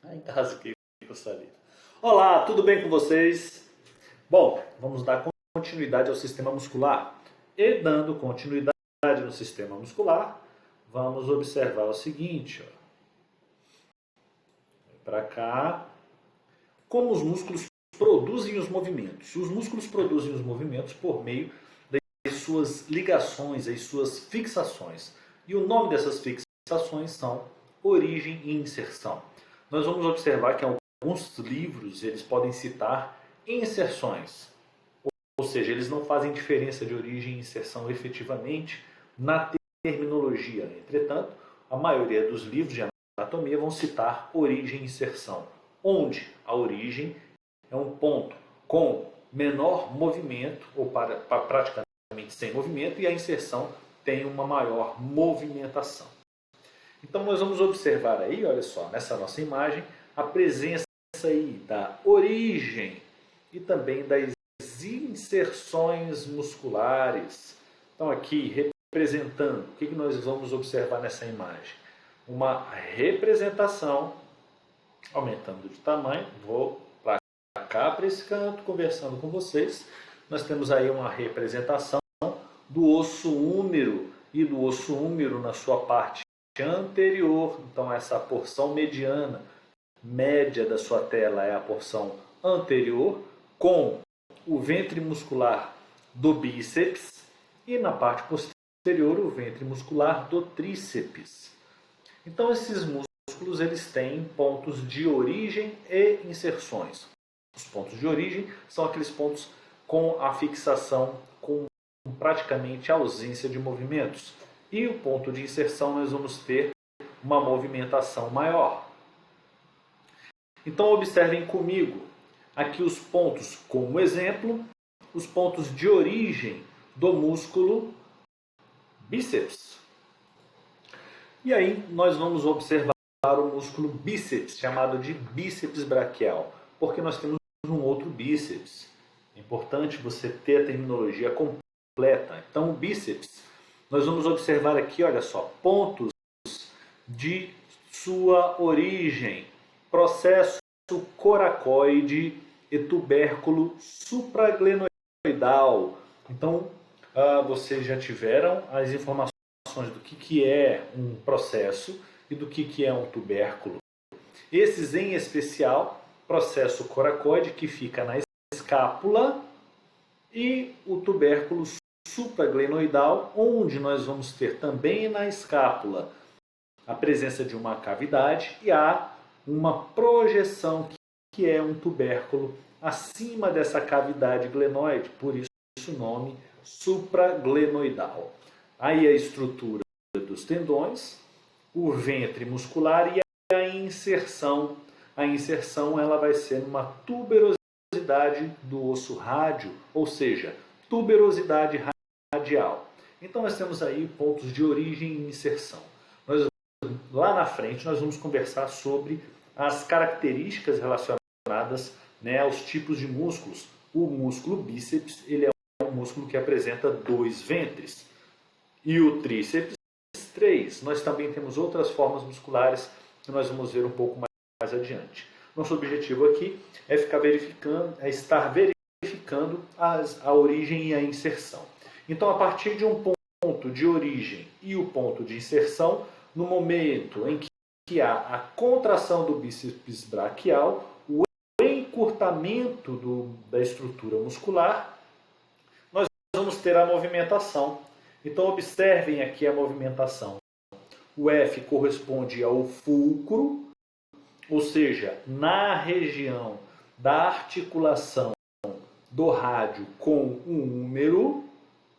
Engasguei com saliva. Olá, tudo bem com vocês? Bom, vamos dar continuidade ao sistema muscular. E dando continuidade no sistema muscular, vamos observar o seguinte, para cá, como os músculos produzem os movimentos. Os músculos produzem os movimentos por meio das suas ligações, as suas fixações. E o nome dessas fixações são origem e inserção. Nós vamos observar que alguns livros eles podem citar inserções, ou seja, eles não fazem diferença de origem e inserção efetivamente na terminologia. Entretanto, a maioria dos livros de anatomia vão citar origem e inserção, onde a origem é um ponto com menor movimento, ou praticamente sem movimento, e a inserção tem uma maior movimentação. Então nós vamos observar aí, olha só, nessa nossa imagem, a presença aí da origem e também das inserções musculares. Então aqui, representando, o que nós vamos observar nessa imagem? Uma representação, aumentando de tamanho, vou para cá, para esse canto, conversando com vocês. Nós temos aí uma representação do osso húmero e do osso húmero na sua parte anterior. Então essa porção mediana, média da sua tela é a porção anterior, com o ventre muscular do bíceps e na parte posterior o ventre muscular do tríceps. Então esses músculos eles têm pontos de origem e inserções. Os pontos de origem são aqueles pontos com a fixação, com praticamente ausência de movimentos. E o ponto de inserção nós vamos ter uma movimentação maior. Então observem comigo aqui os pontos, como exemplo, os pontos de origem do músculo bíceps. E aí nós vamos observar o músculo bíceps, chamado de bíceps braquial, porque nós temos um outro bíceps. É importante você ter a terminologia completa. Então o bíceps, nós vamos observar aqui, olha só, pontos de sua origem, processo coracoide e tubérculo supraglenoidal. Então, vocês já tiveram as informações do que é um processo e do que é um tubérculo. Esses em especial, processo coracoide que fica na escápula e o tubérculo supraglenoidal, onde nós vamos ter também na escápula a presença de uma cavidade e há uma projeção que é um tubérculo acima dessa cavidade glenoide, por isso o nome supraglenoidal. Aí a estrutura dos tendões, o ventre muscular e a inserção. A inserção ela vai ser numa tuberosidade do osso rádio, ou seja, tuberosidade radial. Então nós temos aí pontos de origem e inserção. Lá na frente nós vamos conversar sobre as características relacionadas, aos tipos de músculos. O músculo bíceps ele é um músculo que apresenta 2 ventres e o tríceps 3. Nós também temos outras formas musculares que nós vamos ver um pouco mais adiante. Nosso objetivo aqui é estar verificando a origem e a inserção. Então, a partir de um ponto de origem e o ponto de inserção, no momento em que há a contração do bíceps braquial, o encurtamento da estrutura muscular, nós vamos ter a movimentação. Então observem aqui a movimentação. O F corresponde ao fulcro, ou seja, na região da articulação do rádio com o húmero,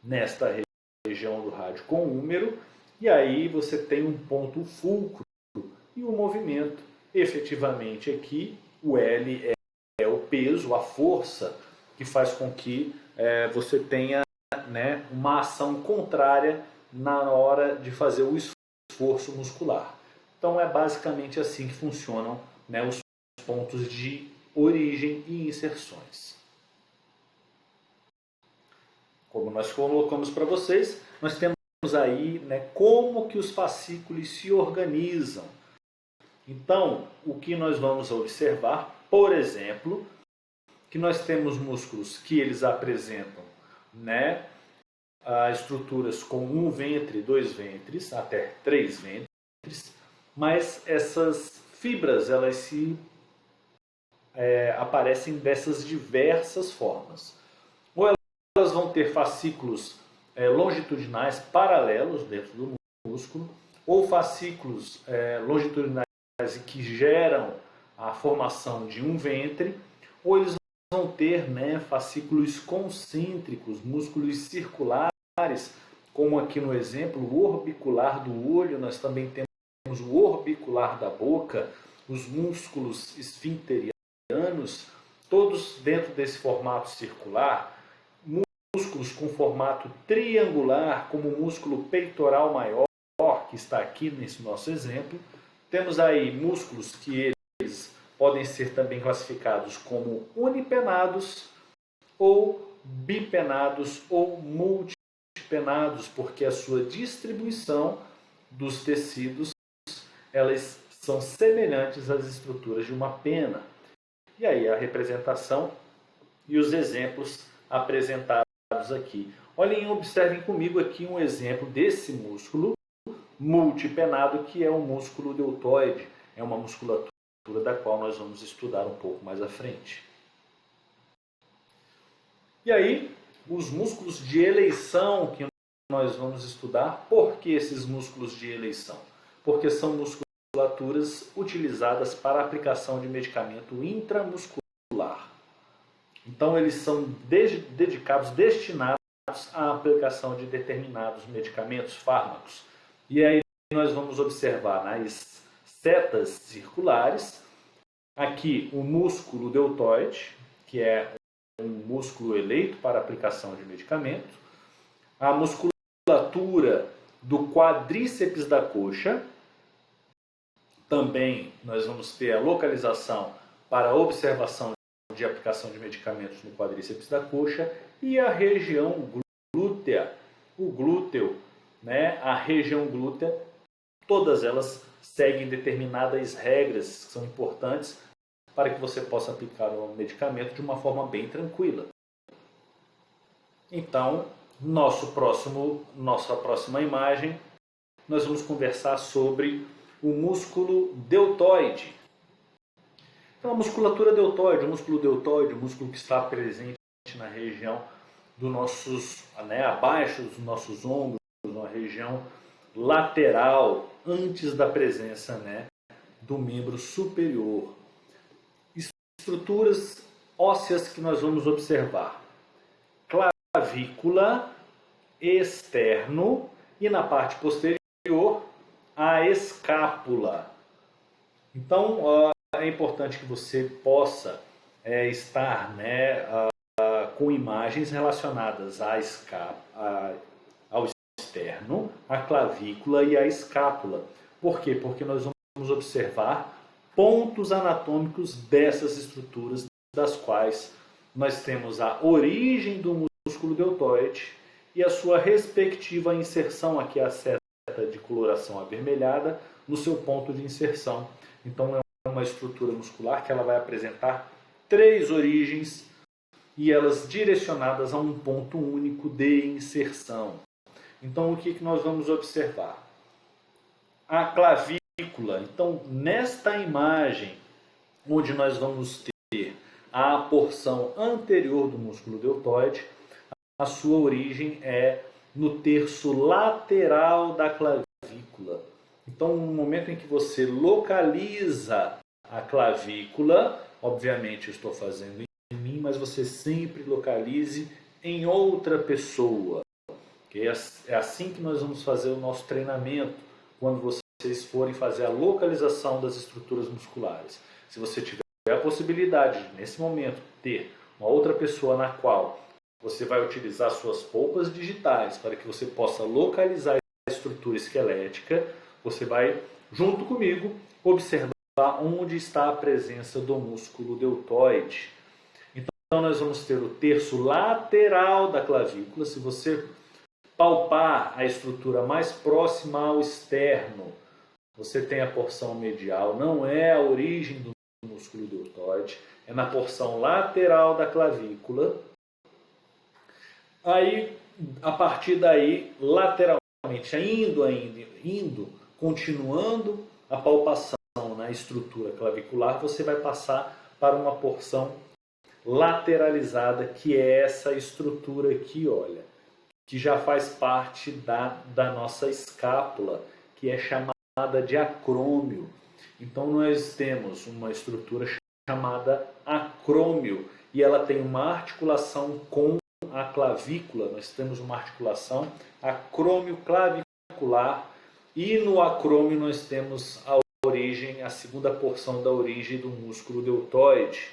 nesta região do rádio com o húmero, e aí você tem um ponto fulcro e o movimento. Efetivamente aqui o L é o peso, a força que faz com que você tenha uma ação contrária na hora de fazer o esforço muscular. Então é basicamente assim que funcionam os pontos de origem e inserções. Como nós colocamos para vocês, nós temos aí como que os fascículos se organizam. Então, o que nós vamos observar, por exemplo, que nós temos músculos que eles apresentam, né, estruturas com um ventre, dois ventres, até três ventres, mas essas fibras elas aparecem dessas diversas formas. Ou elas vão ter fascículos longitudinais paralelos dentro do músculo, ou fascículos longitudinais que geram a formação de um ventre, ou eles vão ter, né, fascículos concêntricos, músculos circulares, como aqui no exemplo, o orbicular do olho. Nós também temos o orbicular da boca, os músculos esfincterianos, todos dentro desse formato circular. Músculos com formato triangular, como o músculo peitoral maior, que está aqui nesse nosso exemplo. Temos aí músculos que eles podem ser também classificados como unipenados, ou bipenados, ou multipenados, porque a sua distribuição dos tecidos elas são semelhantes às estruturas de uma pena. E aí a representação e os exemplos apresentados aqui. Olhem, observem comigo aqui um exemplo desse músculo multipenado, que é o músculo deltoide. É uma musculatura da qual nós vamos estudar um pouco mais à frente. E aí, os músculos de eleição que nós vamos estudar. Por que esses músculos de eleição? Porque são musculaturas utilizadas para a aplicação de medicamento intramuscular. Então, eles são destinados à aplicação de determinados medicamentos, fármacos. E aí nós vamos observar nas setas circulares, aqui o músculo deltoide, que é um músculo eleito para aplicação de medicamento, a musculatura do quadríceps da coxa, também nós vamos ter a localização para observação de aplicação de medicamentos no quadríceps da coxa, e a região glútea, o glúteo, né, a região glútea, todas elas seguem determinadas regras que são importantes para que você possa aplicar o medicamento de uma forma bem tranquila. Então, nossa próxima imagem, nós vamos conversar sobre o músculo deltoide. Então, a musculatura deltoide, o músculo que está presente na região dos nossos, abaixo dos nossos ombros, na região lateral, antes da presença, do membro superior. Estruturas ósseas que nós vamos observar: clavícula, externo, e na parte posterior, a escápula. Então, é importante que você possa estar com imagens relacionadas ao externo, à clavícula e à escápula. Por quê? Porque nós vamos observar pontos anatômicos dessas estruturas, das quais nós temos a origem do músculo deltoide e a sua respectiva inserção, aqui a seta de coloração avermelhada, no seu ponto de inserção. Então é uma estrutura muscular que ela vai apresentar 3 origens e elas direcionadas a um ponto único de inserção. Então o que nós vamos observar? A clavícula. Então, nesta imagem, onde nós vamos ter a porção anterior do músculo deltoide, a sua origem é no terço lateral da clavícula. Então, no momento em que você localiza a clavícula, obviamente eu estou fazendo em mim, mas você sempre localize em outra pessoa. É assim que nós vamos fazer o nosso treinamento, quando vocês forem fazer a localização das estruturas musculares. Se você tiver a possibilidade de, nesse momento, ter uma outra pessoa na qual você vai utilizar suas polpas digitais para que você possa localizar a estrutura esquelética, você vai, junto comigo, observar onde está a presença do músculo deltoide. Então, nós vamos ter o terço lateral da clavícula. Se você palpar a estrutura mais próxima ao externo, você tem a porção medial, não é a origem do músculo deltoide, é na porção lateral da clavícula. Aí, a partir daí, lateralmente, continuando a palpação na estrutura clavicular, você vai passar para uma porção lateralizada, que é essa estrutura aqui, olha, que já faz parte da nossa escápula, que é chamada de acrômio. Então nós temos uma estrutura chamada acrômio, e ela tem uma articulação com a clavícula. Nós temos uma articulação acrômio clavicular, e no acrômio nós temos a segunda porção da origem do músculo deltoide.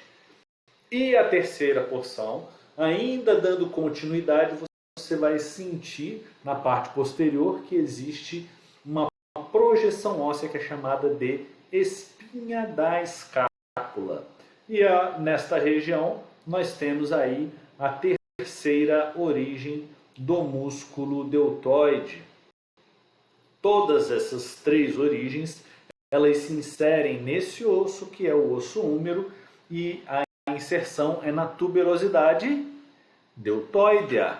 E a terceira porção, ainda dando continuidade, você vai sentir na parte posterior que existe uma projeção óssea que é chamada de espinha da escápula. E nesta região nós temos aí a terceira origem do músculo deltoide. Todas essas três origens, elas se inserem nesse osso, que é o osso húmero, e a inserção é na tuberosidade deltoidea.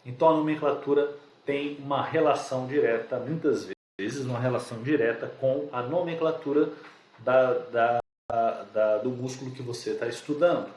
Então a nomenclatura tem uma relação direta, muitas vezes uma relação direta com a nomenclatura do músculo que você está estudando.